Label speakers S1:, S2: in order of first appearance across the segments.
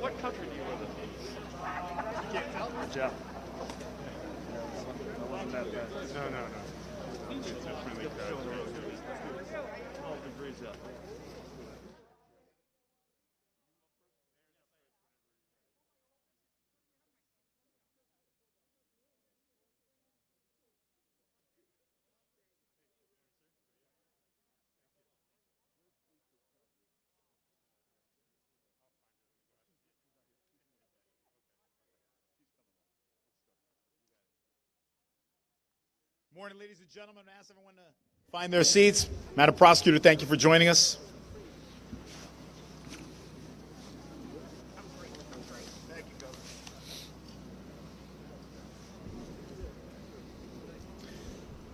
S1: What country do you live in? You can't tell? Jeff. That wasn't that bad. No. It's a friendly crowd. 12 degrees up.
S2: Morning, ladies and gentlemen. I ask everyone to find their seats. Madam Prosecutor, thank you for joining us. Thank you, Governor.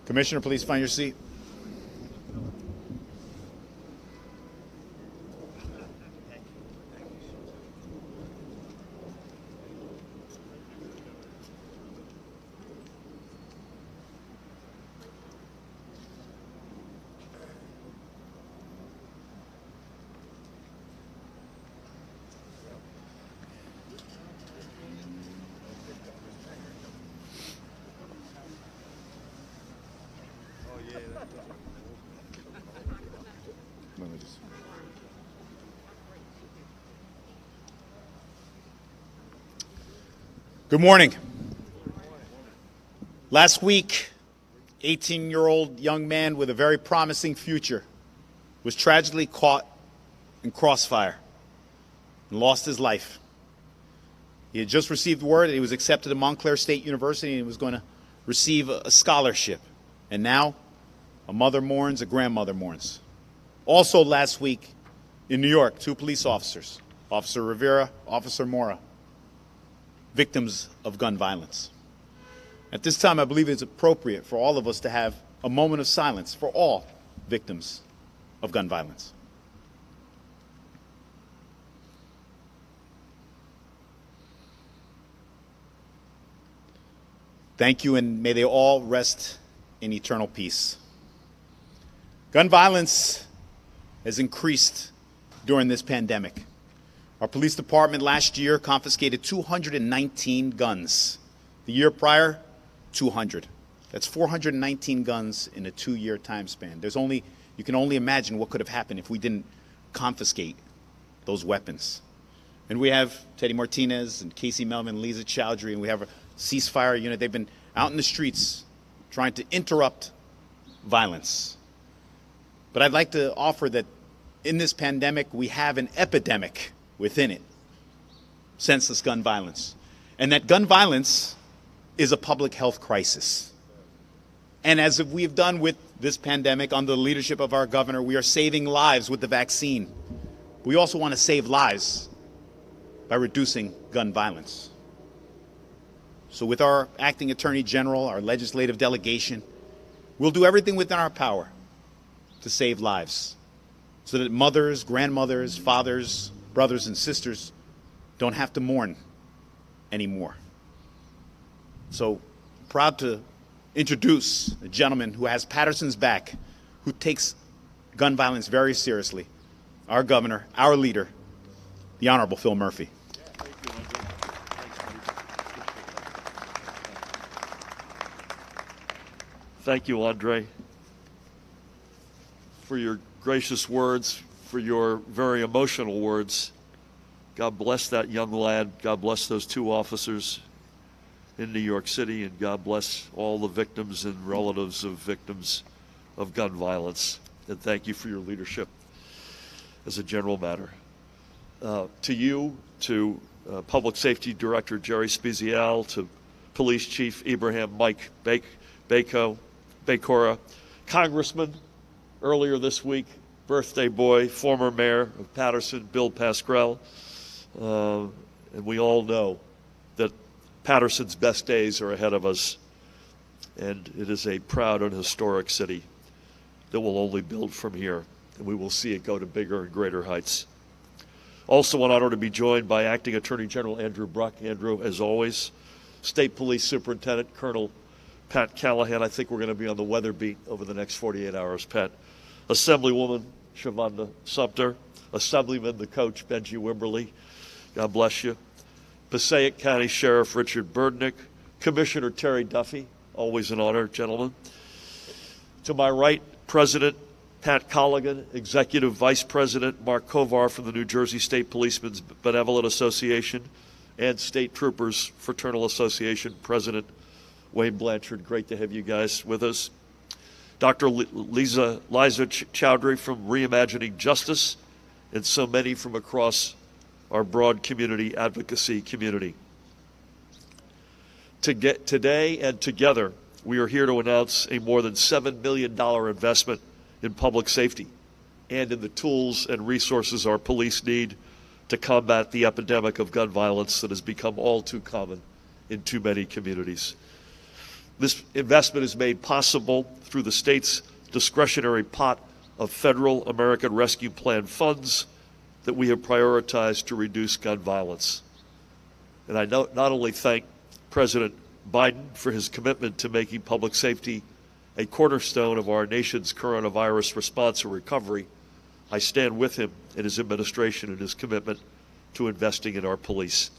S2: Commissioner, please find your seat. Good morning. Last week, 18-year-old young man with a very promising future was tragically caught in crossfire and lost his life. He had just received word that he was accepted to Montclair State University and he was going to receive a scholarship. And now, a mother mourns, a grandmother mourns. Also last week, in New York, 2 police officers, Officer Rivera, Officer Mora, victims of gun violence. At this time, I believe it's appropriate for all of us to have a moment of silence for all victims of gun violence. Thank you, and may they all rest in eternal peace. Gun violence has increased during this pandemic. Our police department last year confiscated 219 guns. The year prior, 200. That's 419 guns in a 2-year time span. You can only imagine what could have happened if we didn't confiscate those weapons. And we have Teddy Martinez and Casey Melvin, Lisa Chowdhury, and we have a ceasefire unit. They've been out in the streets trying to interrupt violence. But I'd like to offer that in this pandemic, we have an epidemic within it, senseless gun violence. And that gun violence is a public health crisis. And as we have done with this pandemic under the leadership of our governor, we are saving lives with the vaccine. We also want to save lives by reducing gun violence. So with our acting attorney general, our legislative delegation, we'll do everything within our power to save lives so that mothers, grandmothers, fathers, brothers and sisters don't have to mourn anymore. So proud to introduce a gentleman who has Paterson's back, who takes gun violence very seriously, our governor, our leader, the Honorable Phil Murphy.
S1: Thank you, Andre, for your gracious words, for your very emotional words. God bless that young lad. God bless those 2 officers in New York City, and God bless all the victims and relatives of victims of gun violence. And thank you for your leadership as a general matter. To you, to Public Safety Director Jerry Spezial, to Police Chief Ibrahim Mike Bakora, Congressman, earlier this week, birthday boy, former mayor of Paterson, Bill Pascrell. And we all know that Paterson's best days are ahead of us, and it is a proud and historic city. that will only build from here, and we will see it go to bigger and greater heights. Also an honor to be joined by Acting Attorney General Andrew Bruck. Andrew, as always, State Police Superintendent Colonel Pat Callahan. I think we're going to be on the weather beat over the next 48 hours, Pat. Assemblywoman Shavonda Sumter, Assemblyman, the coach, Benji Wimberly. God bless you. Passaic County Sheriff Richard Burdnick, Commissioner Terry Duffy, always an honor, gentlemen. To my right, President Pat Colligan, Executive Vice President Mark Kovar from the New Jersey State Policemen's Benevolent Association, and State Troopers Fraternal Association President Wayne Blanchard. Great to have you guys with us. Dr. Liza Chowdhury from Reimagining Justice, and so many from across our broad community advocacy community. Today and together, we are here to announce a more than $7 million investment in public safety and in the tools and resources our police need to combat the epidemic of gun violence that has become all too common in too many communities. This investment is made possible through the state's discretionary pot of federal American Rescue Plan funds that we have prioritized to reduce gun violence. And I not only thank President Biden for his commitment to making public safety a cornerstone of our nation's coronavirus response and recovery, I stand with him in his administration and his commitment to investing in our police.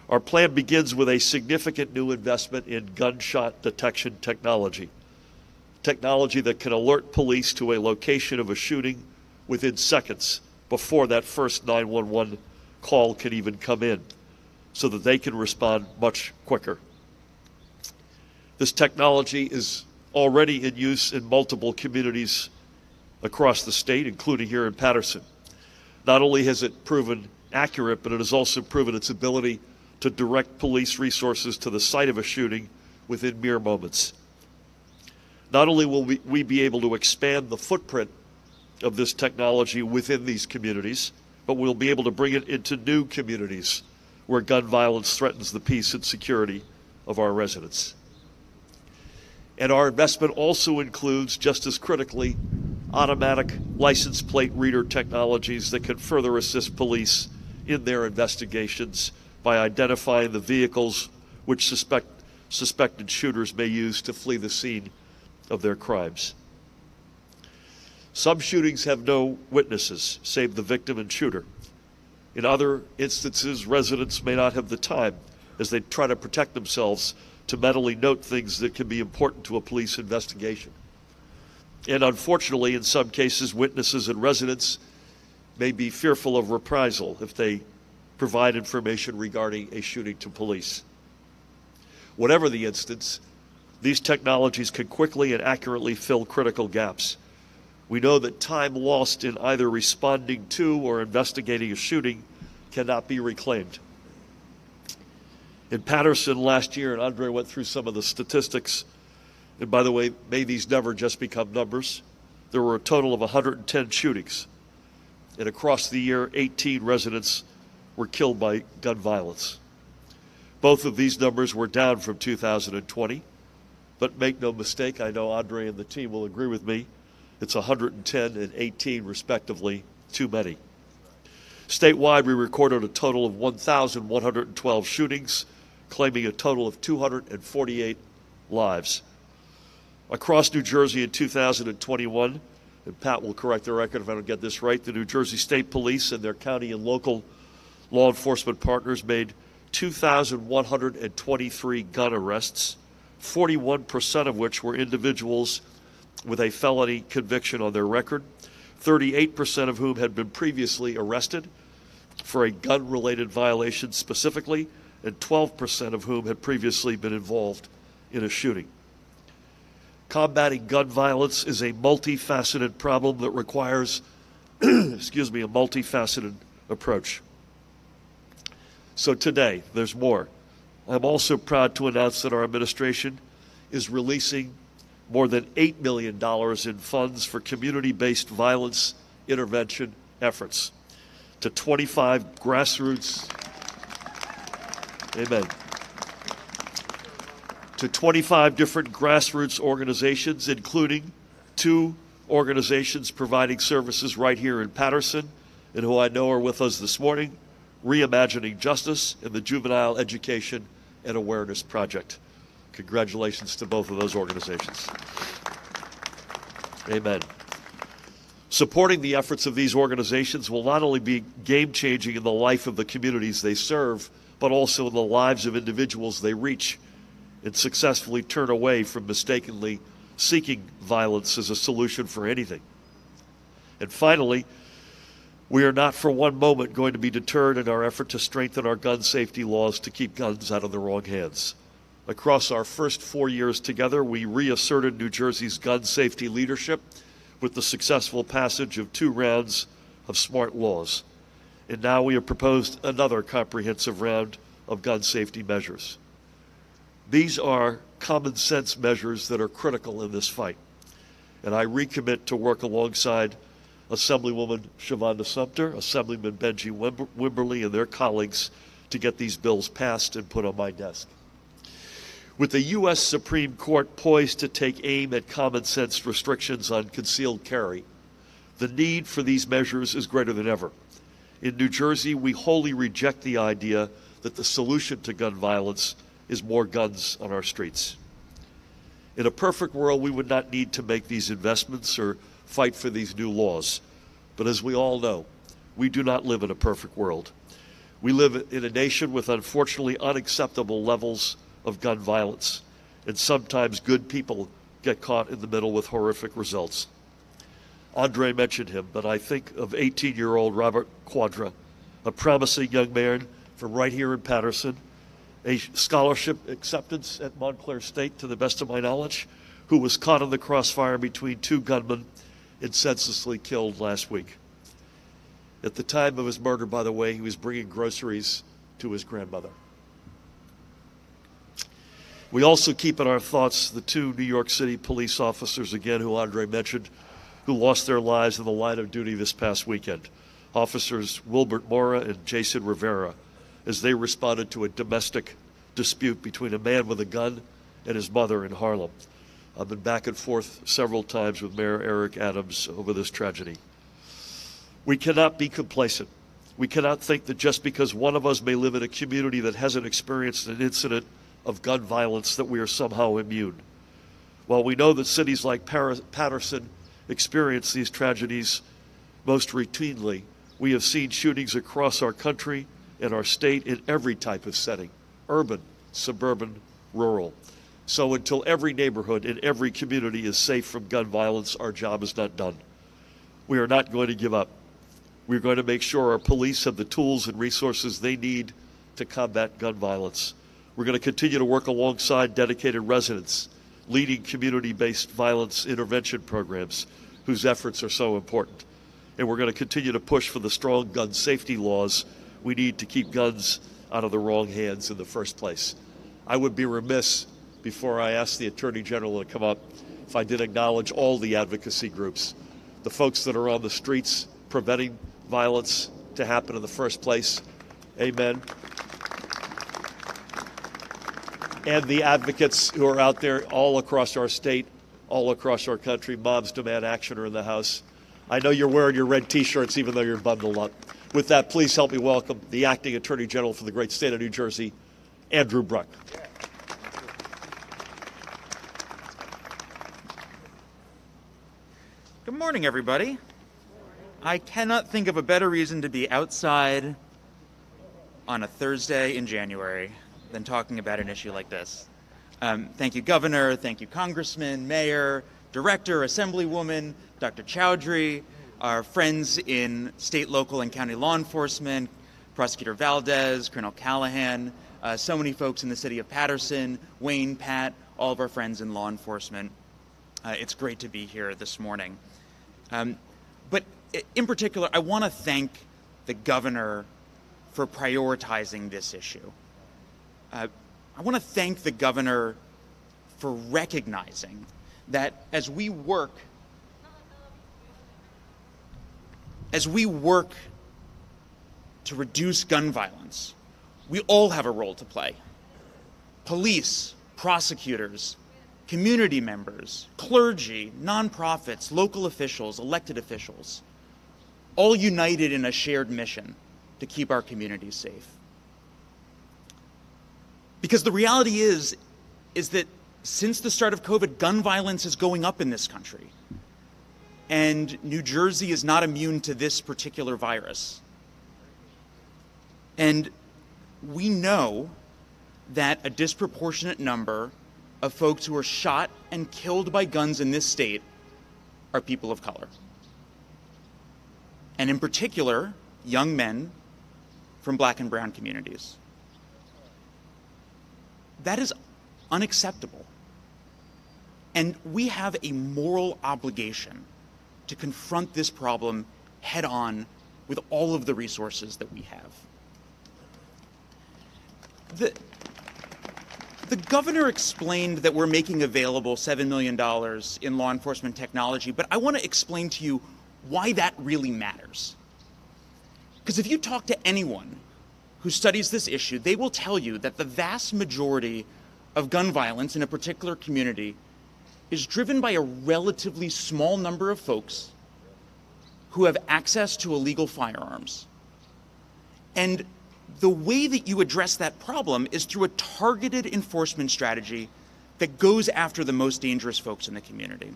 S1: Our plan begins with a significant new investment in gunshot detection technology that can alert police to a location of a shooting within seconds before that first 911 call can even come in, so that they can respond much quicker. This technology is already in use in multiple communities across the state, including here in Paterson. Not only has it proven accurate, but it has also proven its ability to direct police resources to the site of a shooting within mere moments. Not only will we be able to expand the footprint of this technology within these communities, but we'll be able to bring it into new communities where gun violence threatens the peace and security of our residents. And our investment also includes, just as critically, automatic license plate reader technologies that can further assist police in their investigations by identifying the vehicles which suspected shooters may use to flee the scene of their crimes. Some shootings have no witnesses, save the victim and shooter. In other instances, residents may not have the time, as they try to protect themselves, to mentally note things that can be important to a police investigation. And unfortunately, in some cases, witnesses and residents may be fearful of reprisal if they provide information regarding a shooting to police. Whatever the instance, these technologies can quickly and accurately fill critical gaps. We know that time lost in either responding to or investigating a shooting cannot be reclaimed. In Paterson last year, and Andre went through some of the statistics, and by the way, may these never just become numbers, there were a total of 110 shootings. And across the year, 18 residents were killed by gun violence. Both of these numbers were down from 2020, but make no mistake, I know Andre and the team will agree with me, it's 110 and 18 respectively, too many. Statewide, we recorded a total of 1,112 shootings, claiming a total of 248 lives. Across New Jersey in 2021, and Pat will correct the record if I don't get this right, the New Jersey State Police and their county and local law enforcement partners made 2,123 gun arrests, 41% of which were individuals with a felony conviction on their record, 38% of whom had been previously arrested for a gun-related violation specifically, and 12% of whom had previously been involved in a shooting. Combating gun violence is a multifaceted problem that requires, a multifaceted approach. So today, there's more. I'm also proud to announce that our administration is releasing more than $8 million in funds for community-based violence intervention efforts to 25 grassroots, amen, to 25 different grassroots organizations, including two organizations providing services right here in Paterson, and who I know are with us this morning, Reimagining Justice and the Juvenile Education and Awareness Project. Congratulations to both of those organizations. Amen. Supporting the efforts of these organizations will not only be game-changing in the life of the communities they serve, but also in the lives of individuals they reach, and successfully turn away from mistakenly seeking violence as a solution for anything. And finally, we are not for one moment going to be deterred in our effort to strengthen our gun safety laws to keep guns out of the wrong hands. Across our first 4 years together, we reasserted New Jersey's gun safety leadership with the successful passage of 2 rounds of smart laws. And now we have proposed another comprehensive round of gun safety measures. These are common sense measures that are critical in this fight. And I recommit to work alongside Assemblywoman Shavonda Sumter, Assemblyman Benji Wimberly, and their colleagues to get these bills passed and put on my desk. With the U.S. Supreme Court poised to take aim at common sense restrictions on concealed carry, the need for these measures is greater than ever. In New Jersey, we wholly reject the idea that the solution to gun violence is more guns on our streets. In a perfect world, we would not need to make these investments or fight for these new laws. But as we all know, we do not live in a perfect world. We live in a nation with unfortunately unacceptable levels of gun violence, and sometimes good people get caught in the middle with horrific results. Andre mentioned him, but I think of 18-year-old Robert Quadra, a promising young man from right here in Paterson, a scholarship acceptance at Montclair State, to the best of my knowledge, who was caught in the crossfire between 2 gunmen and senselessly killed last week. At the time of his murder, by the way, he was bringing groceries to his grandmother. We also keep in our thoughts the 2 New York City police officers, again, who Andre mentioned, who lost their lives in the line of duty this past weekend. Officers Wilbert Mora and Jason Rivera, as they responded to a domestic dispute between a man with a gun and his mother in Harlem. I've been back and forth several times with Mayor Eric Adams over this tragedy. We cannot be complacent. We cannot think that just because one of us may live in a community that hasn't experienced an incident of gun violence that we are somehow immune. While we know that cities like Paterson experience these tragedies most routinely, we have seen shootings across our country and our state in every type of setting, urban, suburban, rural. So until every neighborhood and every community is safe from gun violence, our job is not done. We are not going to give up. We're going to make sure our police have the tools and resources they need to combat gun violence. We're going to continue to work alongside dedicated residents, leading community-based violence intervention programs whose efforts are so important. And we're going to continue to push for the strong gun safety laws we need to keep guns out of the wrong hands in the first place. I would be remiss, before I ask the Attorney General to come up, if I did acknowledge all the advocacy groups, the folks that are on the streets preventing violence to happen in the first place. Amen. And the advocates who are out there all across our state, all across our country. Moms Demand Action are in the house. I know you're wearing your red T-shirts even though you're bundled up. With that, please help me welcome the Acting Attorney General for the great state of New Jersey, Andrew Bruck.
S3: Good morning, everybody. I cannot think of a better reason to be outside on a Thursday in January than talking about an issue like this. Thank you, Governor. Thank you, Congressman, Mayor, Director, Assemblywoman, Dr. Chowdhury, our friends in state, local, and county law enforcement, Prosecutor Valdez, Colonel Callahan, so many folks in the city of Paterson, Wayne, Pat, all of our friends in law enforcement. It's great to be here this morning. But in particular, I want to thank the governor for prioritizing this issue. I want to thank the governor for recognizing that as we work to reduce gun violence, we all have a role to play. Police, prosecutors, community members, clergy, nonprofits, local officials, elected officials, all united in a shared mission to keep our communities safe. Because the reality is that since the start of COVID, gun violence is going up in this country. And New Jersey is not immune to this particular virus. And we know that a disproportionate number of folks who are shot and killed by guns in this state are people of color. And in particular, young men from Black and brown communities. That is unacceptable. And we have a moral obligation to confront this problem head on with all of the resources that we have. The governor explained that we're making available $7 million in law enforcement technology, but I want to explain to you why that really matters. Because if you talk to anyone who studies this issue, they will tell you that the vast majority of gun violence in a particular community is driven by a relatively small number of folks who have access to illegal firearms. And the way that you address that problem is through a targeted enforcement strategy that goes after the most dangerous folks in the community.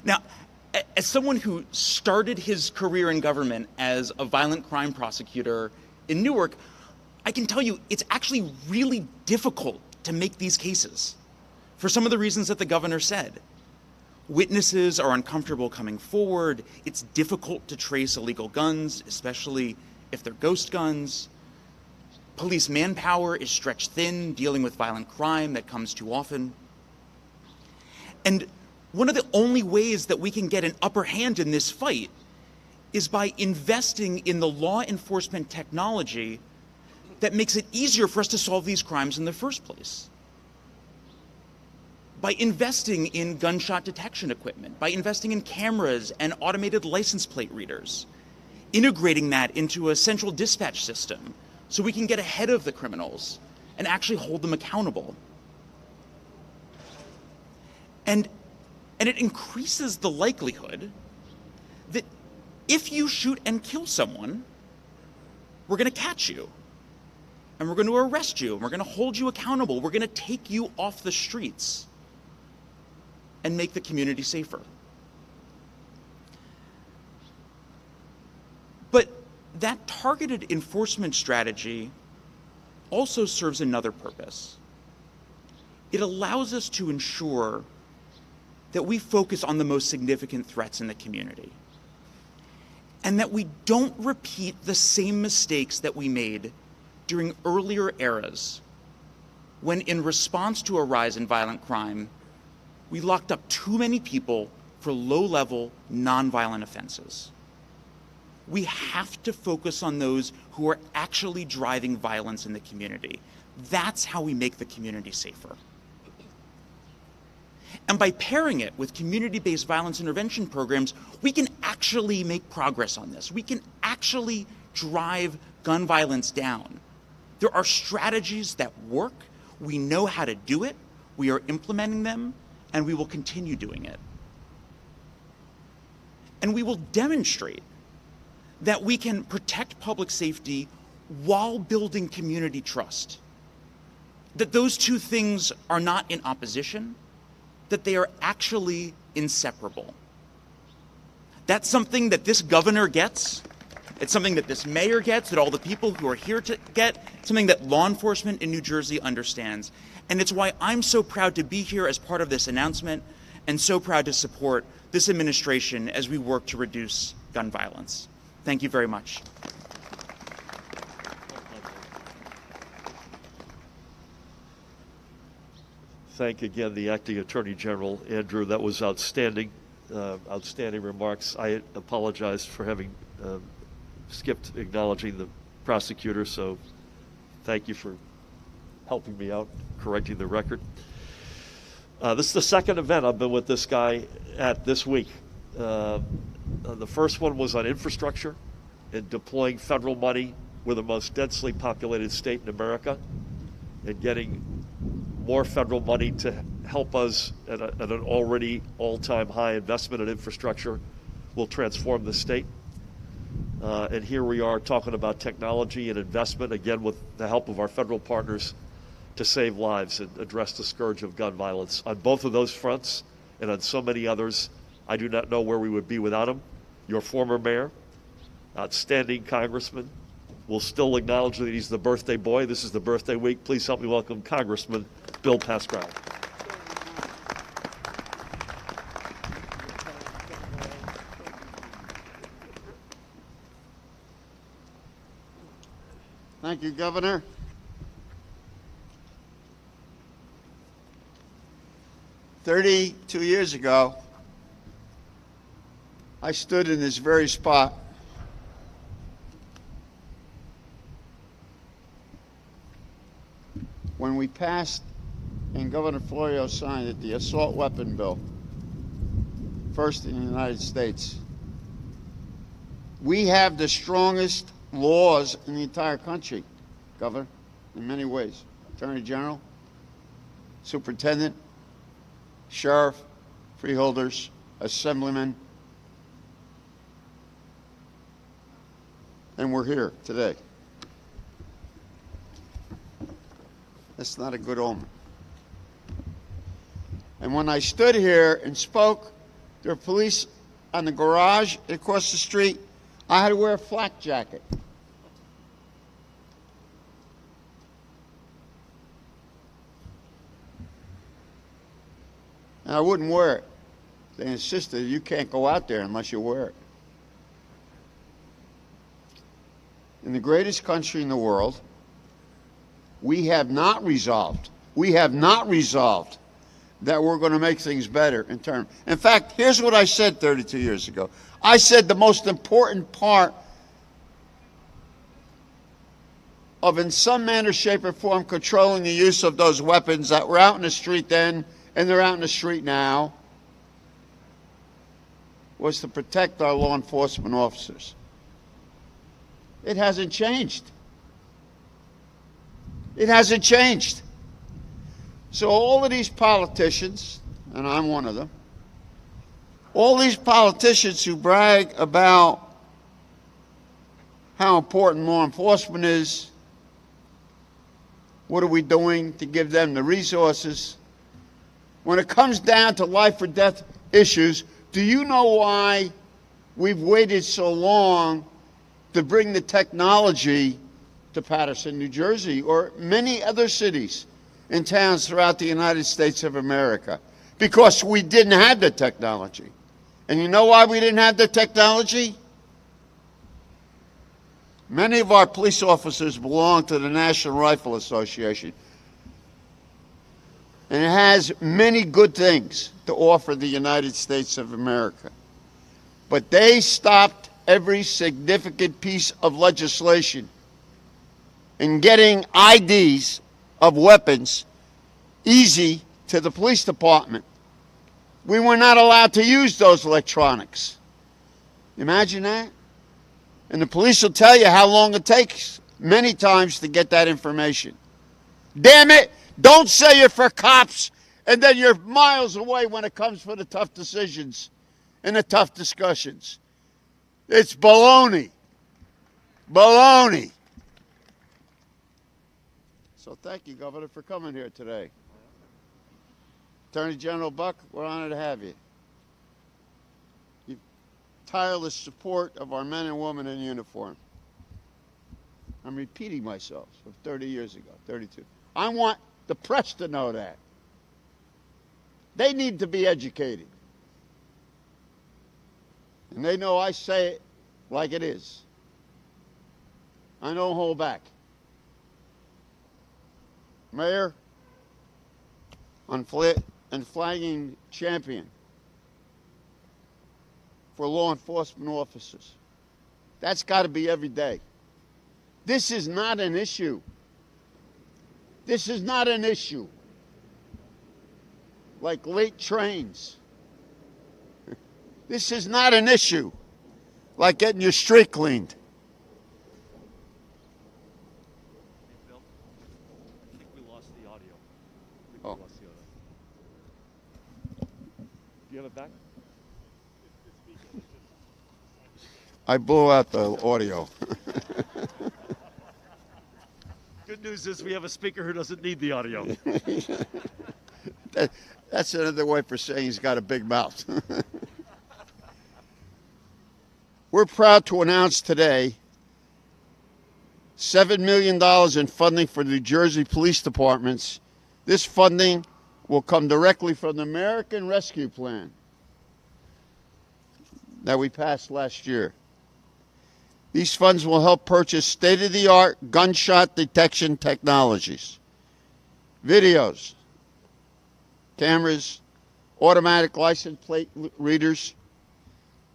S3: Now, as someone who started his career in government as a violent crime prosecutor in Newark, I can tell you it's actually really difficult to make these cases for some of the reasons that the governor said. Witnesses are uncomfortable coming forward. It's difficult to trace illegal guns, especially if they're ghost guns. Police manpower is stretched thin, dealing with violent crime that comes too often. And one of the only ways that we can get an upper hand in this fight is by investing in the law enforcement technology that makes it easier for us to solve these crimes in the first place. By investing in gunshot detection equipment, by investing in cameras and automated license plate readers, integrating that into a central dispatch system so we can get ahead of the criminals and actually hold them accountable. And it increases the likelihood that if you shoot and kill someone, we're going to catch you, and we're going to arrest you, and we're going to hold you accountable. We're going to take you off the streets and make the community safer. But that targeted enforcement strategy also serves another purpose. It allows us to ensure that we focus on the most significant threats in the community, and that we don't repeat the same mistakes that we made during earlier eras when, in response to a rise in violent crime, we locked up too many people for low-level, nonviolent offenses. We have to focus on those who are actually driving violence in the community. That's how we make the community safer. And by pairing it with community-based violence intervention programs, we can actually make progress on this. We can actually drive gun violence down. There are strategies that work. We know how to do it. We are implementing them, and we will continue doing it. And we will demonstrate that we can protect public safety while building community trust. That those two things are not in opposition, that they are actually inseparable. That's something that this governor gets. It's something that this mayor gets, that all the people who are here to get, something that law enforcement in New Jersey understands. And it's why I'm so proud to be here as part of this announcement and so proud to support this administration as we work to reduce gun violence. Thank you very much.
S1: Thank again the Acting Attorney General, Andrew. That was outstanding, outstanding remarks. I apologize for having skipped acknowledging the prosecutor, so thank you for helping me out, correcting the record. This is the second event I've been with this guy at this week. The first one was on infrastructure and deploying federal money. We're the most densely populated state in America, and getting more federal money to help us at an already all-time high investment in infrastructure will transform the state. And here we are talking about technology and investment, again, with the help of our federal partners, to save lives and address the scourge of gun violence. On both of those fronts and on so many others, I do not know where we would be without him. Your former mayor, outstanding congressman. We'll still acknowledge that he's the birthday boy. This is the birthday week. Please help me welcome Congressman Bill Pascrell.
S4: Thank you, Governor. "32 years ago, I stood in this very spot when we passed and Governor Florio signed it, the assault weapon bill, first in the United States. We have the strongest laws in the entire country, Governor, in many ways. Attorney General, Superintendent, Sheriff, freeholders, Assemblymen, and we're here today. That's not a good omen. And when I stood here and spoke, there were police on the garage across the street. I had to wear a flak jacket. And I wouldn't wear it. They insisted you can't go out there unless you wear it. In the greatest country in the world, we have not resolved that we're going to make things better in terms. In fact, here's what I said 32 years ago. I said the most important part of, in some manner, shape, or form, controlling the use of those weapons that were out in the street then and they're out in the street now, was to protect our law enforcement officers. It hasn't changed. It hasn't changed. So all of these politicians, and I'm one of them, all these politicians who brag about how important law enforcement is, what are we doing to give them the resources? When it comes down to life or death issues, do you know why we've waited so long to bring the technology to Paterson, New Jersey, or many other cities and towns throughout the United States of America? Because we didn't have the technology. And you know why we didn't have the technology? Many of our police officers belong to the National Rifle Association. And it has many good things to offer the United States of America. But they stopped every significant piece of legislation in getting IDs of weapons easy to the police department. We were not allowed to use those electronics. Imagine that. And the police will tell you how long it takes many times to get that information. Damn it, don't say you're for cops and then you're miles away when it comes for the tough decisions and the tough discussions. It's baloney. Baloney. So thank you, Governor, for coming here today. Attorney General Bruck, we're honored to have you. Your tireless support of our men and women in uniform. I'm repeating myself from 30 years ago, 32. I want the press to know that. They need to be educated. And they know I say it like it is. I don't hold back. Mayor, unflagging champion for law enforcement officers. That's got to be every day. This is not an issue. This is not an issue like late trains. This is not an issue like getting your street cleaned.
S1: Hey, Bill, I think we lost the audio. it back?
S4: I blew out the audio.
S1: Good news is we have a speaker who doesn't need the audio.
S4: That's another way for saying he's got a big mouth. We're proud to announce today $7 million in funding for New Jersey police departments. This funding will come directly from the American Rescue Plan that we passed last year. These funds will help purchase state-of-the-art gunshot detection technologies, videos, cameras, automatic license plate readers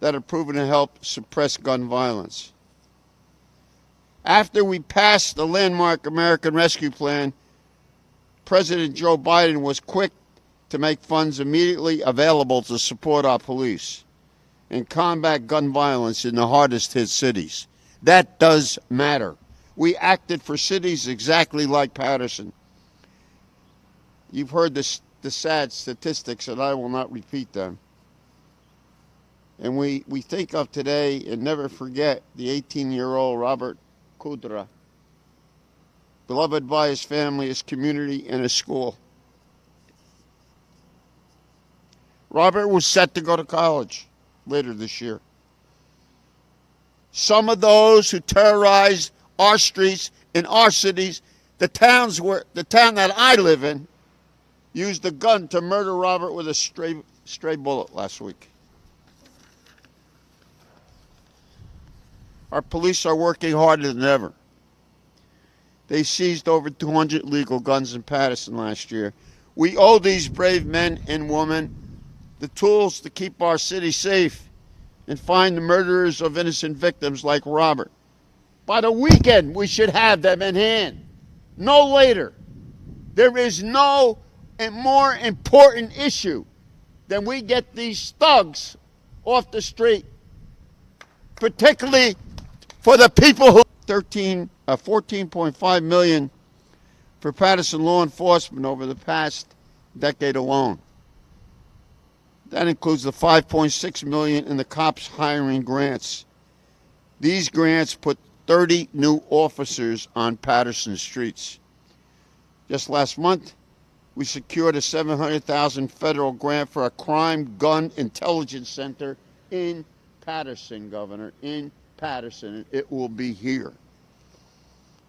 S4: that are proven to help suppress gun violence. After we passed the landmark American Rescue Plan, President Joe Biden was quick to make funds immediately available to support our police and combat gun violence in the hardest hit cities. That does matter. We acted for cities exactly like Paterson. You've heard the sad statistics, and I will not repeat them. And we think of today and never forget the 18-year-old Robert Kudra, beloved by his family, his community, and his school. Robert was set to go to college later this year. Some of those who terrorized our streets in our cities, the town that I live in, used a gun to murder Robert with a stray bullet last week. Our police are working harder than ever. They seized over 200 legal guns in Paterson last year. We owe these brave men and women the tools to keep our city safe and find the murderers of innocent victims like Robert. By the weekend, we should have them in hand. No later. There is no more important issue than we get these thugs off the street, particularly for the people who 14.5 million for Paterson law enforcement over the past decade alone. That includes the 5.6 million in the cops hiring grants. These grants put 30 new officers on Paterson streets. Just last month, we secured a $700,000 federal grant for a crime gun intelligence center in Paterson, Governor, in Paterson. It will be here.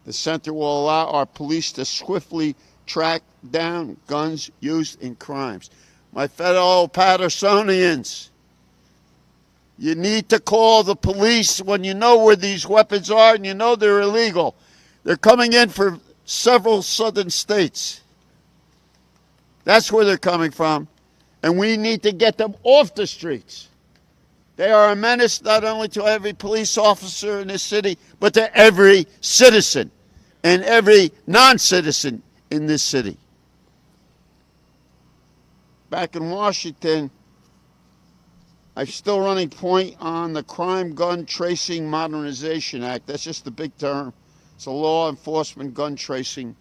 S4: The center will allow our police to swiftly track down guns used in crimes. My fellow Patersonians, you need to call the police when you know where these weapons are and you know they're illegal. They're coming in from several southern states. That's where they're coming from. And we need to get them off the streets. They are a menace not only to every police officer in this city, but to every citizen and every non-citizen in this city. Back in Washington, I'm still running point on the Crime Gun Tracing Modernization Act. That's just the big term. It's a law enforcement gun tracing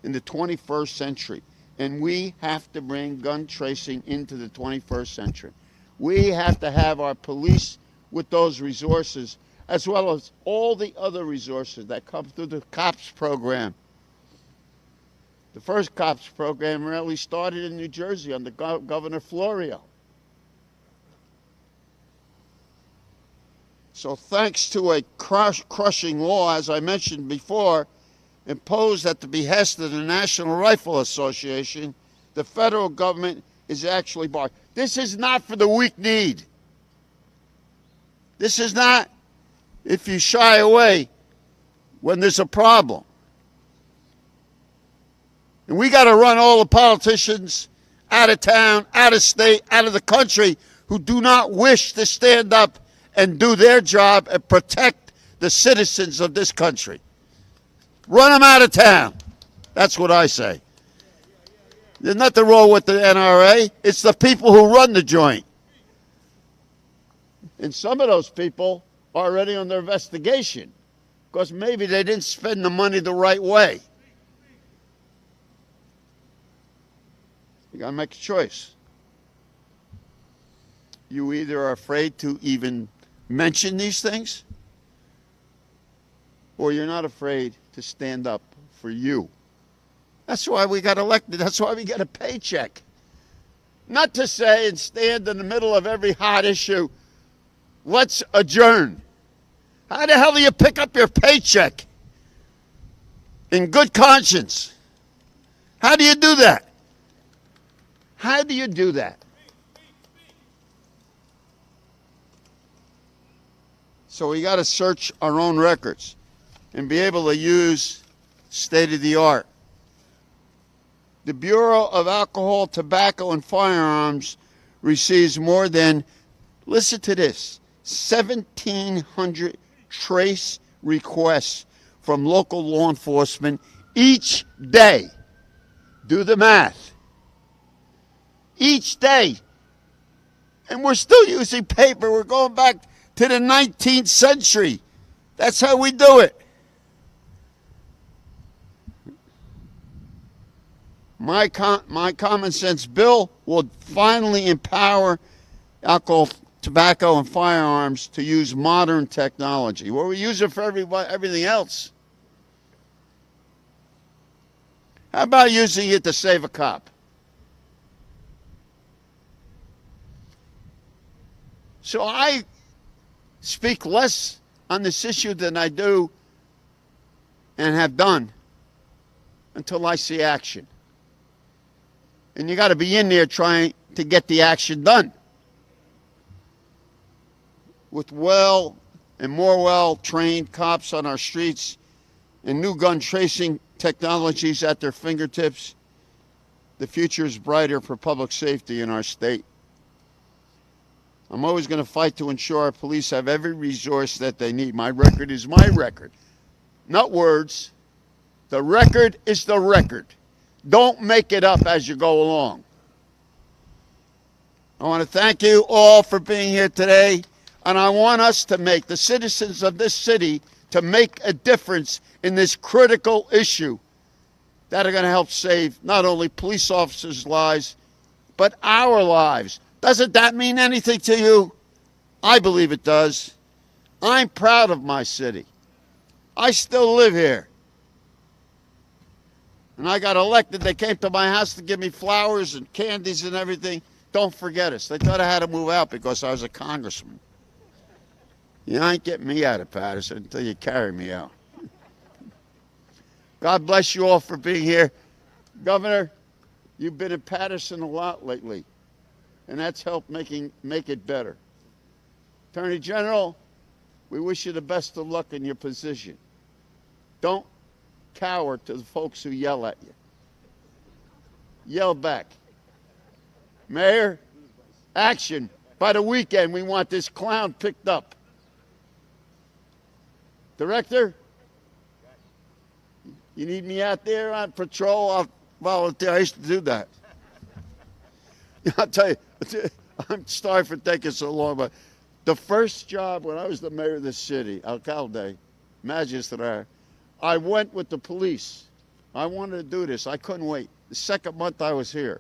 S4: in the 21st century. And we have to bring gun tracing into the 21st century. We have to have our police with those resources, as well as all the other resources that come through the COPS program. The first COPS program really started in New Jersey under Governor Florio. So thanks to a crushing law, as I mentioned before, imposed at the behest of the National Rifle Association, the federal government is actually barred. This is not for the weak-kneed. This is not if you shy away when there's a problem. And we got to run all the politicians out of town, out of state, out of the country who do not wish to stand up and do their job and protect the citizens of this country. Run them out of town. That's what I say. There's nothing wrong with the NRA. It's the people who run the joint. And some of those people are already on their investigation because maybe they didn't spend the money the right way. You got to make a choice. you either are afraid to even mention these things, or you're not afraid to stand up for you. That's why we got elected. That's why we get a paycheck. Not to say and stand in the middle of every hot issue, let's adjourn. How the hell do you pick up your paycheck in good conscience? How do you do that? How do you do that? So we got to search our own records and be able to use state-of-the-art. The Bureau of Alcohol, Tobacco, and Firearms receives more than, listen to this, 1,700 trace requests from local law enforcement each day. Do the math. Each day. And we're still using paper. We're going back to the 19th century. That's how we do it. My common sense bill will finally empower alcohol, tobacco, and firearms to use modern technology. Well, we use it for everything else. How about using it to save a cop? So I speak less on this issue than I do and have done until I see action. And you got to be in there trying to get the action done. With well and more well-trained cops on our streets and new gun tracing technologies at their fingertips, the future is brighter for public safety in our state. I'm always going to fight to ensure our police have every resource that they need. My record is my record. Not words. The record is the record. Don't make it up as you go along. I want to thank you all for being here today, and I want us to make, the citizens of this city, to make a difference in this critical issue that are going to help save not only police officers' lives, but our lives. Doesn't that mean anything to you? I believe it does. I'm proud of my city. I still live here. And I got elected. They came to my house to give me flowers and candies and everything. Don't forget us. They thought I had to move out because I was a congressman. You ain't getting me out of Paterson until you carry me out. God bless you all for being here. Governor, you've been in Paterson a lot lately, and that's helped make it better. Attorney General, we wish you the best of luck in your position. Don't cower to the folks who yell at you. Yell back. Mayor, action. By the weekend, we want this clown picked up. Director, you need me out there on patrol? I'll volunteer. I used to do that. I'll tell you, I'm sorry for taking so long, but the first job when I was the mayor of this city, alcalde, magistrate, I went with the police. I wanted to do this. I couldn't wait. The second month I was here.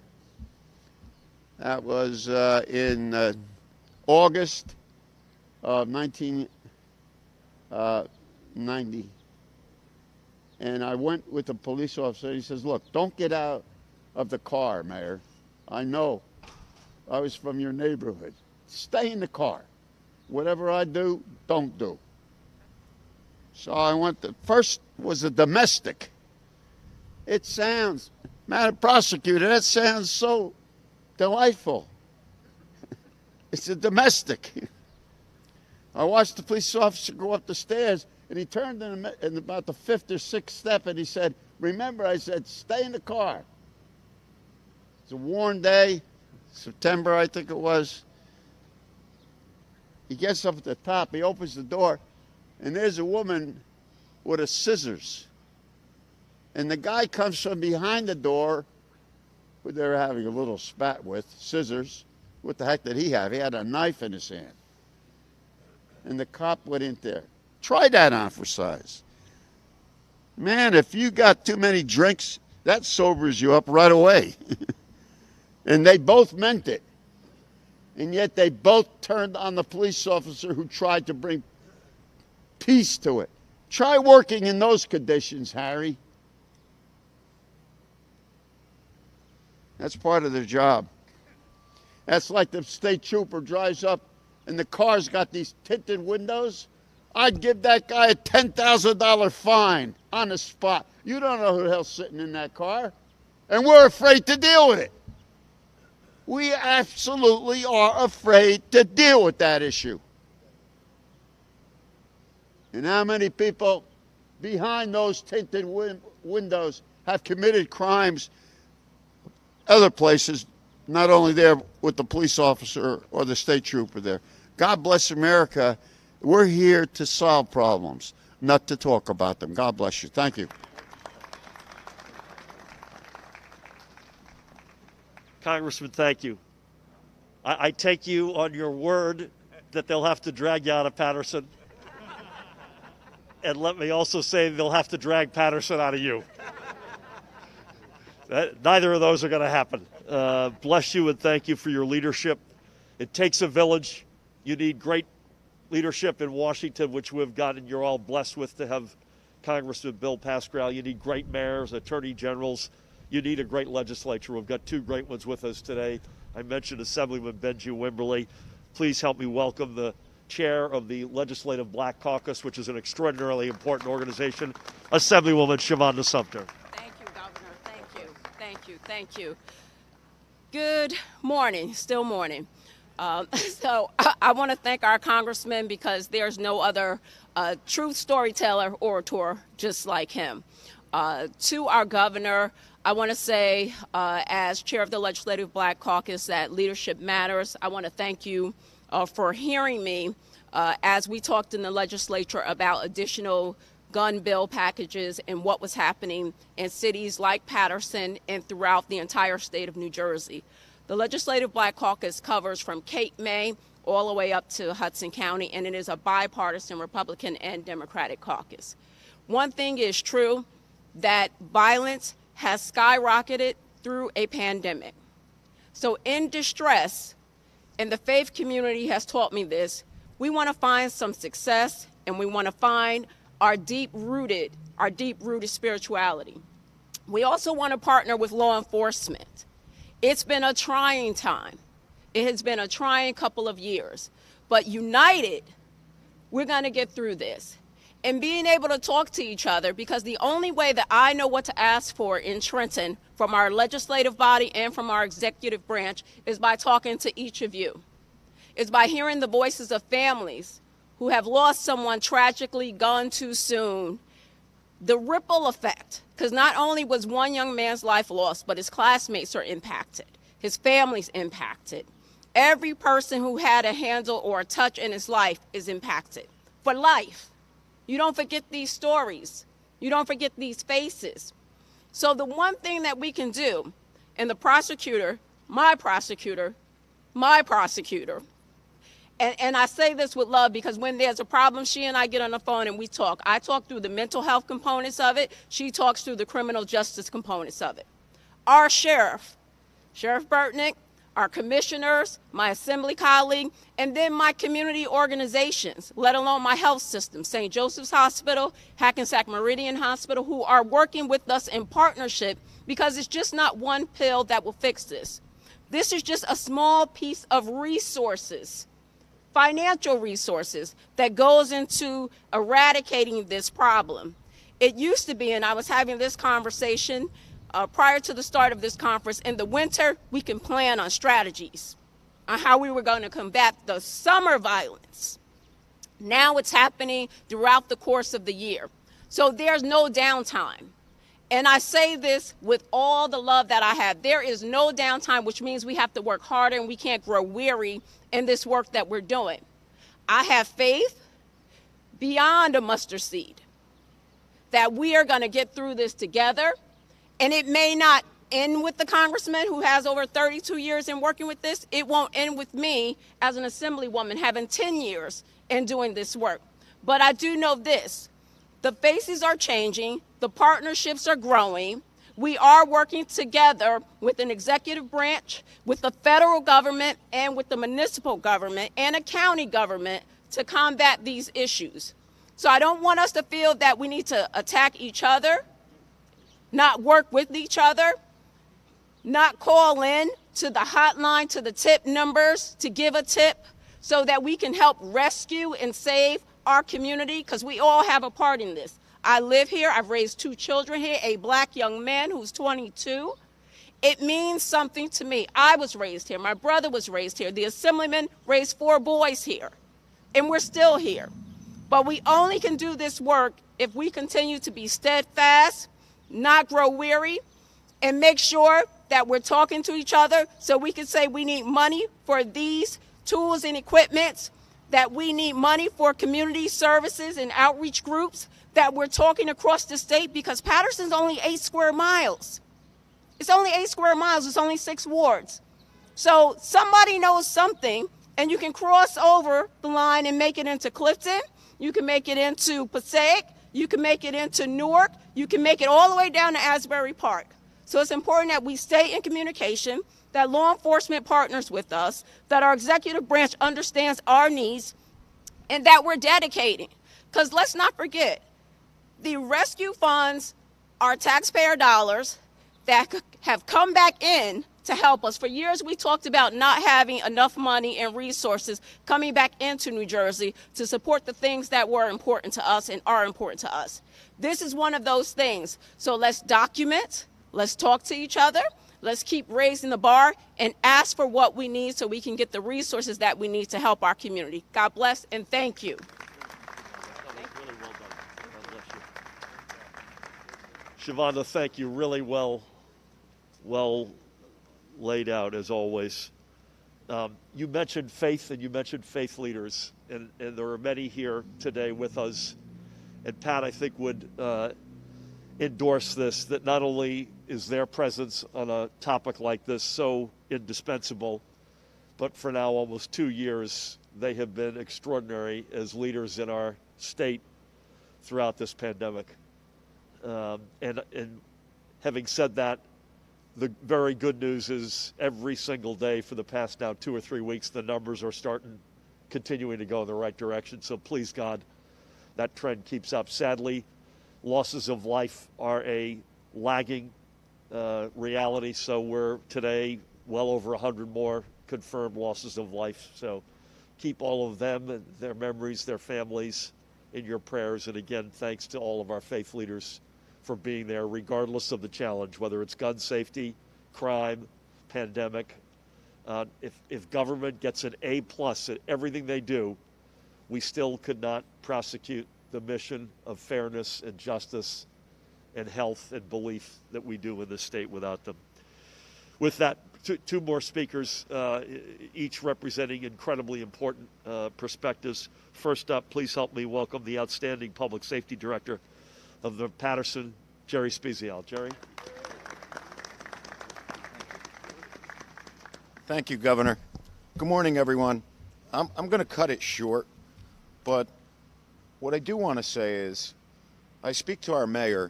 S4: That was in August of 1990. And I went with the police officer. He says, look, don't get out of the car, Mayor. I know I was from your neighborhood. Stay in the car. Whatever I do, don't do. So I went to, first was a domestic. It sounds, Madam Prosecutor, that sounds so delightful. It's a domestic. I watched the police officer go up the stairs, and he turned in about the fifth or sixth step, and he said, remember, I said, stay in the car. It's a warm day, September, I think it was. He gets up at the top, he opens the door, and there's a woman with a scissors. And the guy comes from behind the door, who they're having a little spat with, scissors. What the heck did he have? He had a knife in his hand. And the cop went in there. Try that on for size. Man, if you got too many drinks, that sobers you up right away. And they both meant it. And yet they both turned on the police officer who tried to bring peace to it. Try working in those conditions, Harry. That's part of their job. That's like the state trooper drives up and the car's got these tinted windows. I'd give that guy a $10,000 fine on the spot. You don't know who the hell's sitting in that car. And we're afraid to deal with it. We absolutely are afraid to deal with that issue. And how many people behind those tinted windows have committed crimes other places, not only there with the police officer or the state trooper there. God bless America. We're here to solve problems, not to talk about them. God bless you. Thank you.
S1: Congressman, thank you. I take you on your word that they'll have to drag you out of Paterson. And let me also say they'll have to drag Paterson out of you. Neither of those are going to happen. Bless you and thank you for your leadership. It takes a village. You need great leadership in Washington, which we've gotten. You're all blessed with to have Congressman Bill Pascrell. You need great mayors, attorney generals. You need a great legislature. We've got two great ones with us today. I mentioned Assemblyman Benji Wimberly. Please help me welcome the chair of the Legislative Black Caucus, which is an extraordinarily important organization, Assemblywoman Shavonda Sumter.
S5: Thank you, Governor. Thank you. Thank you. Thank you. Good morning. Still morning. I want to thank our congressman because there's no other true storyteller, orator just like him. To our governor, I want to say, as chair of the Legislative Black Caucus, that leadership matters. I want to thank you for hearing me as we talked in the legislature about additional gun bill packages and what was happening in cities like Paterson and throughout the entire state of New Jersey. The Legislative Black Caucus covers from Cape May all the way up to Hudson County, and it is a bipartisan Republican and Democratic caucus. One thing is true, that violence has skyrocketed through a pandemic. So in distress, and the faith community has taught me this, we want to find some success and we want to find our deep-rooted spirituality. We also want to partner with law enforcement. It's been a trying time. It has been a trying couple of years. But united, we're going to get through this. And being able to talk to each other, because the only way that I know what to ask for in Trenton from our legislative body and from our executive branch is by talking to each of you. It's by hearing the voices of families who have lost someone tragically gone too soon. The ripple effect, because not only was one young man's life lost, but his classmates are impacted, his family's impacted. Every person who had a handle or a touch in his life is impacted for life. You don't forget these stories. You don't forget these faces. So the one thing that we can do, and the prosecutor, my prosecutor, and I say this with love because when there's a problem, she and I get on the phone and we talk. I talk through the mental health components of it. She talks through the criminal justice components of it. Our sheriff, Sheriff Burtnick, our commissioners, my assembly colleague, and then my community organizations, let alone my health system, St. Joseph's Hospital, Hackensack Meridian Hospital, who are working with us in partnership because it's just not one pill that will fix this. This is just a small piece of resources, financial resources, that goes into eradicating this problem. It used to be, and I was having this conversation prior to the start of this conference, in the winter, we can plan on strategies on how we were going to combat the summer violence. Now it's happening throughout the course of the year. So there's no downtime. And I say this with all the love that I have. There is no downtime, which means we have to work harder and we can't grow weary in this work that we're doing. I have faith beyond a mustard seed that we are going to get through this together. And it may not end with the congressman who has over 32 years in working with this. It won't end with me as an assemblywoman having 10 years in doing this work. But I do know this. The faces are changing. The partnerships are growing. We are working together with an executive branch, with the federal government, and with the municipal government and a county government to combat these issues. So I don't want us to feel that we need to attack each other, not work with each other, not call in to the hotline, to the tip numbers to give a tip so that we can help rescue and save our community, because we all have a part in this. I live here. I've raised 2 children here, a black young man who's 22. It means something to me. I was raised here. My brother was raised here. The assemblyman raised 4 boys here, and we're still here. But we only can do this work if we continue to be steadfast, not grow weary, and make sure that we're talking to each other so we can say we need money for these tools and equipment, that we need money for community services and outreach groups, that we're talking across the state, because Paterson's only 8 square miles. It's only 8 square miles. It's only 6 wards. So somebody knows something, and you can cross over the line and make it into Clifton. You can make it into Passaic. You can make it into Newark. You can make it all the way down to Asbury Park. So it's important that we stay in communication, that law enforcement partners with us, that our executive branch understands our needs, and that we're dedicating. Because let's not forget, the rescue funds are taxpayer dollars that have come back in to help us. For years, we talked about not having enough money and resources coming back into New Jersey to support the things that were important to us and are important to us. This is one of those things. So let's document, let's talk to each other, let's keep raising the bar and ask for what we need so we can get the resources that we need to help our community. God bless and thank you.
S1: Shavonda, thank you. Really well laid out, as always. You mentioned faith, and you mentioned faith leaders, and there are many here today with us. And Pat, I think, would endorse this, that not only is their presence on a topic like this so indispensable, but for now almost 2 years, they have been extraordinary as leaders in our state throughout this pandemic. And having said that, the very good news is every single day for the past now 2 or 3 weeks, the numbers are continuing to go in the right direction. So please, God, that trend keeps up. Sadly, losses of life are a lagging reality. So we're today well over 100 more confirmed losses of life. So keep all of them and their memories, their families in your prayers. And again, thanks to all of our faith leaders for being there, regardless of the challenge, whether it's gun safety, crime, pandemic. If government gets an A+ at everything they do, we still could not prosecute the mission of fairness and justice and health and belief that we do in this state without them. With that, two more speakers, each representing incredibly important perspectives. First up, please help me welcome the outstanding Public Safety Director of the Paterson, Jerry Spezial. Jerry.
S6: Thank you, Governor. Good morning, everyone. I'm going to cut it short, but what I do want to say is I speak to our mayor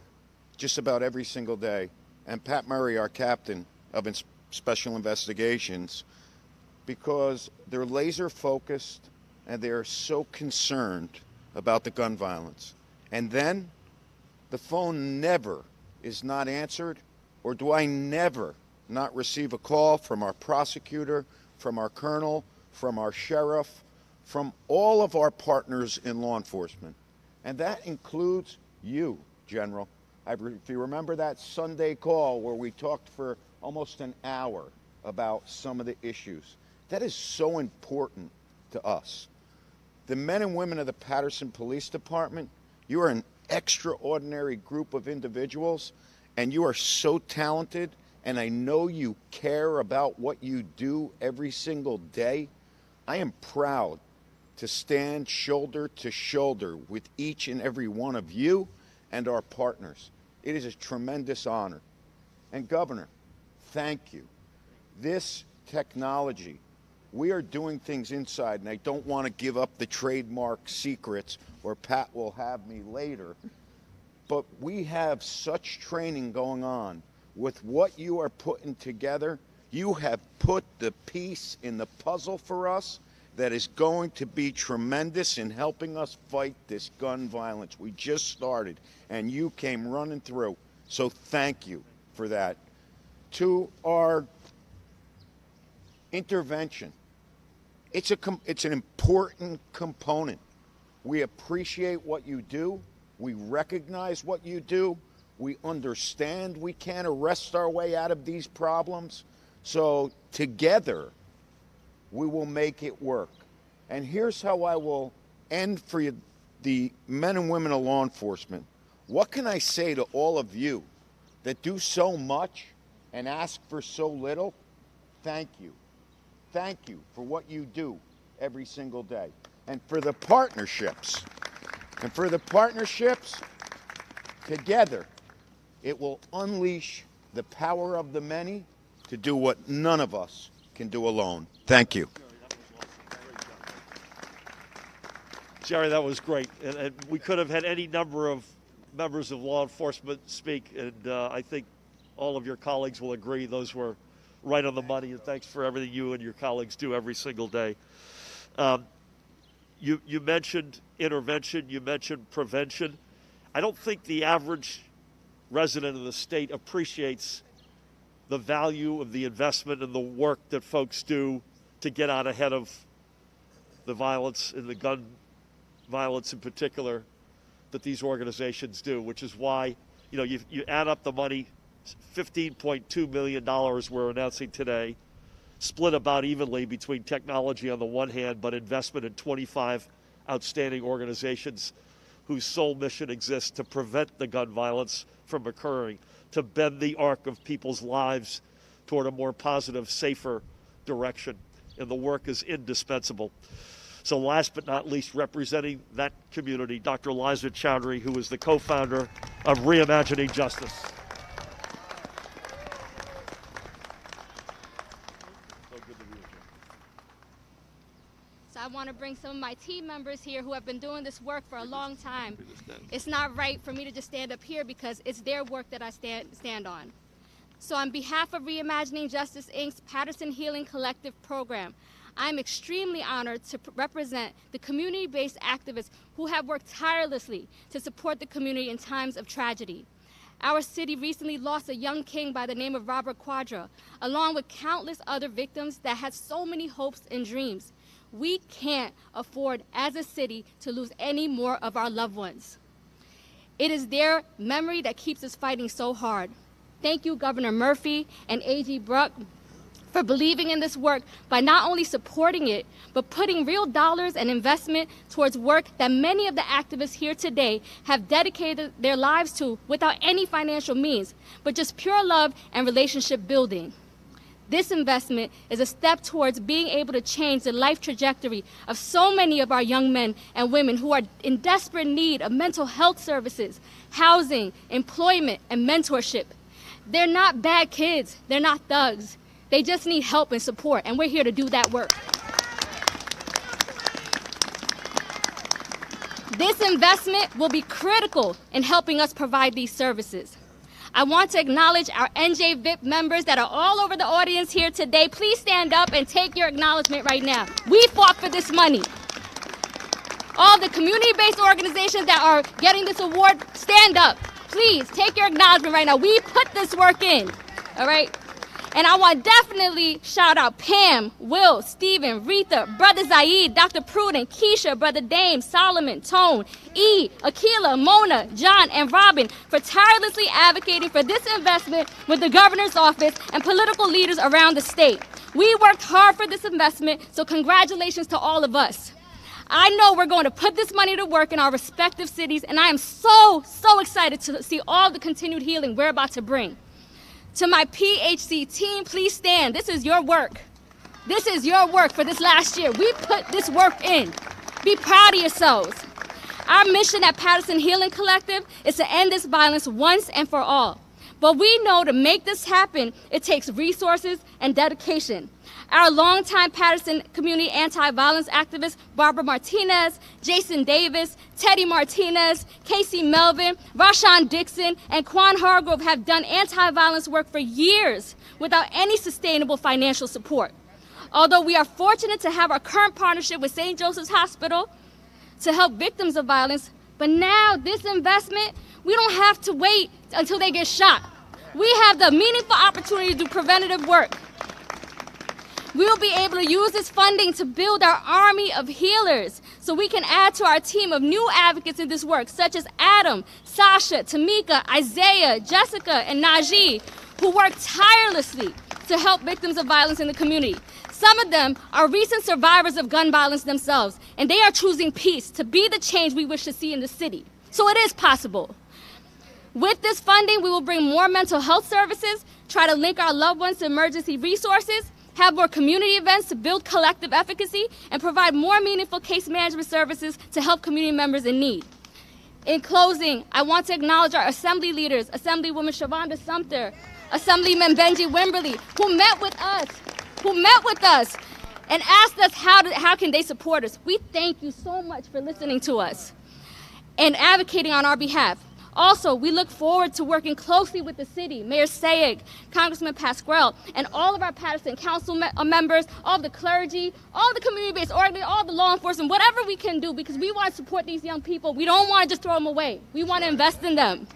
S6: just about every single day, and Pat Murray, our captain of Special Investigations, because they're laser focused and they're so concerned about the gun violence. And then the phone never is not answered, or do I never not receive a call from our prosecutor, from our colonel, from our sheriff, from all of our partners in law enforcement. And that includes you, General. If you remember that Sunday call where we talked for almost an hour about some of the issues, that is so important to us. The men and women of the Paterson Police Department, you are an extraordinary group of individuals, and you are so talented, and I know you care about what you do every single day. I am proud to stand shoulder to shoulder with each and every one of you and our partners. It is a tremendous honor. And Governor, thank you. This technology, we are doing things inside, and I don't want to give up the trademark secrets, or Pat will have me later, but we have such training going on with what you are putting together, you have put the piece in the puzzle for us that is going to be tremendous in helping us fight this gun violence. We just started, and you came running through. So thank you for that. To our intervention, it's an important component. We appreciate what you do. We recognize what you do. We understand we can't arrest our way out of these problems. So together, we will make it work. And here's how I will end for you, the men and women of law enforcement. What can I say to all of you that do so much and ask for so little? Thank you. Thank you for what you do every single day. And for the partnerships, together, it will unleash the power of the many to do what none of us can do alone. Thank you.
S1: Jerry, that was great. And we could have had any number of members of law enforcement speak, and I think all of your colleagues will agree those were right on the money, and thanks for everything you and your colleagues do every single day. You mentioned intervention, you mentioned prevention. I don't think the average resident of the state appreciates the value of the investment and the work that folks do to get out ahead of the violence and the gun violence in particular that these organizations do, which is why, you add up the money, $15.2 million we're announcing today, split about evenly between technology on the one hand, but investment in 25 outstanding organizations whose sole mission exists to prevent the gun violence from occurring, to bend the arc of people's lives toward a more positive, safer direction. And the work is indispensable. So last but not least, representing that community, Dr. Liza Chowdhury, who is the co-founder of Reimagining Justice.
S7: So I want to bring some of my team members here who have been doing this work for a long time. It's not right for me to just stand up here because it's their work that I stand on. So on behalf of Reimagining Justice, Inc.'s Paterson Healing Collective program, I'm extremely honored to represent the community-based activists who have worked tirelessly to support the community in times of tragedy. Our city recently lost a young king by the name of Robert Quadra, along with countless other victims that had so many hopes and dreams. We can't afford, as a city, to lose any more of our loved ones. It is their memory that keeps us fighting so hard. Thank you, Governor Murphy and AG Bruck, for believing in this work by not only supporting it, but putting real dollars and investment towards work that many of the activists here today have dedicated their lives to without any financial means, but just pure love and relationship building. This investment is a step towards being able to change the life trajectory of so many of our young men and women who are in desperate need of mental health services, housing, employment, and mentorship. They're not bad kids, they're not thugs. They just need help and support, and we're here to do that work. This investment will be critical in helping us provide these services. I want to acknowledge our NJ VIP members that are all over the audience here today. Please stand up and take your acknowledgement right now. We fought for this money. All the community-based organizations that are getting this award, stand up. Please take your acknowledgement right now. We put this work in, all right? And I want to definitely shout out Pam, Will, Stephen, Rita, Brother Zaid, Dr. Pruden, Keisha, Brother Dame, Solomon, Tone, E, Akila, Mona, John, and Robin for tirelessly advocating for this investment with the governor's office and political leaders around the state. We worked hard for this investment, so congratulations to all of us. I know we're going to put this money to work in our respective cities, and I am so excited to see all the continued healing we're about to bring. To my PHC team, please stand. This is your work. This is your work for this last year. We put this work in. Be proud of yourselves. Our mission at Paterson Healing Collective is to end this violence once and for all. But we know to make this happen, it takes resources and dedication. Our longtime Paterson community anti-violence activists, Barbara Martinez, Jason Davis, Teddy Martinez, Casey Melvin, Rashawn Dixon, and Quan Hargrove have done anti-violence work for years without any sustainable financial support. Although we are fortunate to have our current partnership with St. Joseph's Hospital to help victims of violence, but now this investment, we don't have to wait until they get shot. We have the meaningful opportunity to do preventative work. We will be able to use this funding to build our army of healers so we can add to our team of new advocates in this work, such as Adam, Sasha, Tamika, Isaiah, Jessica, and Najee, who work tirelessly to help victims of violence in the community. Some of them are recent survivors of gun violence themselves, and they are choosing peace to be the change we wish to see in the city. So it is possible. With this funding, we will bring more mental health services, try to link our loved ones to emergency resources, have more community events to build collective efficacy, and provide more meaningful case management services to help community members in need. In closing, I want to acknowledge our assembly leaders, Assemblywoman Shavonda Sumter, Assemblyman Benji Wimberly, who met with us and asked us how can they support us. We thank you so much for listening to us and advocating on our behalf. Also, we look forward to working closely with the city, Mayor Sayegh, Congressman Pasquale, and all of our Paterson council members, all the clergy, all the community-based organizations, all the law enforcement, whatever we can do, because we want to support these young people. We don't want to just throw them away. We want to invest in them.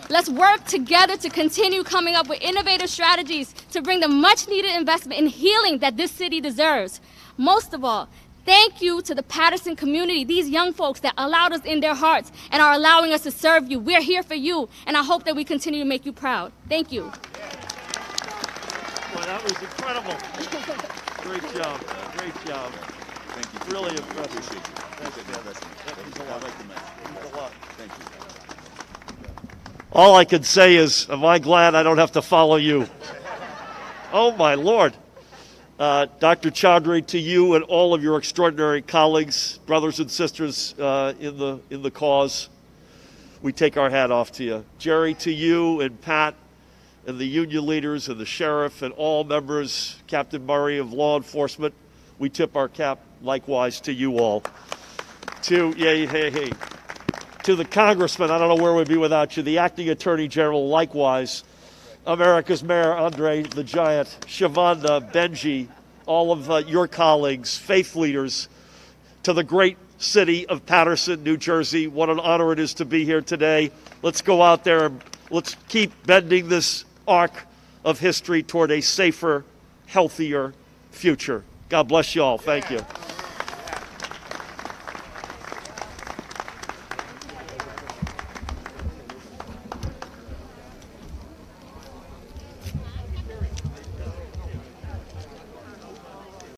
S7: Let's work together to continue coming up with innovative strategies to bring the much-needed investment in healing that this city deserves. Most of all, thank you to the Paterson community, these young folks that allowed us in their hearts and are allowing us to serve you. We're here for you, and I hope that we continue to make you proud. Thank you.
S1: Boy, that was incredible. Great job. Great job.
S8: Thank you.
S1: Really impressive.
S8: Appreciate you. Thank you. I like the message. Thank you.
S1: All I can say is, am I glad I don't have to follow you? Oh, my Lord. Dr. Chaudhry, to you and all of your extraordinary colleagues, brothers and sisters in the cause, we take our hat off to you. Jerry, to you and Pat and the union leaders and the sheriff and all members, Captain Murray of law enforcement, we tip our cap likewise to you all. To the congressman, I don't know where we'd be without you, the acting attorney general, likewise, America's Mayor Andre the Giant, Shavonda, Benji, all of your colleagues, faith leaders, to the great city of Paterson, New Jersey. What an honor it is to be here today. Let's go out there and let's keep bending this arc of history toward a safer, healthier future. God bless you all. Thank you.